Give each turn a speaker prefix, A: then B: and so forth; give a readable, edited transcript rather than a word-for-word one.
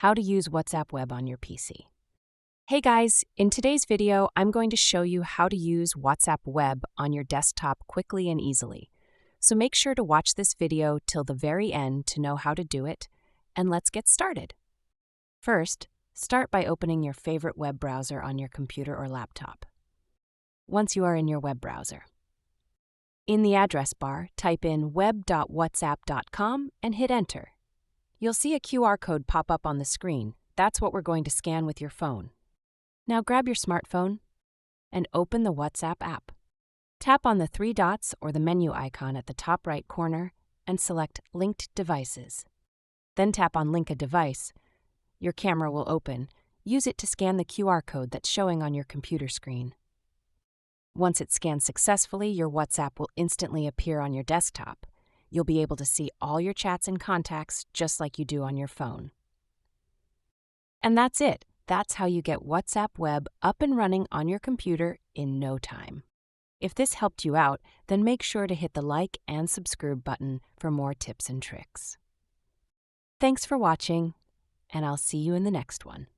A: How to use WhatsApp Web on your PC. Hey guys, in today's video, I'm going to show you how to use WhatsApp Web on your desktop quickly and easily. So make sure to watch this video till the very end to know how to do it, and let's get started. First, start by opening your favorite web browser on your computer or laptop. Once you are in your web browser, in the address bar, type in web.whatsapp.com and hit enter. You'll see a QR code pop up on the screen. That's what we're going to scan with your phone. Now grab your smartphone and open the WhatsApp app. Tap on the three dots or the menu icon at the top right corner and select Linked Devices. Then tap on Link a Device. Your camera will open. Use it to scan the QR code that's showing on your computer screen. Once it's scanned successfully, your WhatsApp will instantly appear on your desktop. You'll be able to see all your chats and contacts just like you do on your phone. And that's it. That's how you get WhatsApp Web up and running on your computer in no time. If this helped you out, then make sure to hit the like and subscribe button for more tips and tricks. Thanks for watching, and I'll see you in the next one.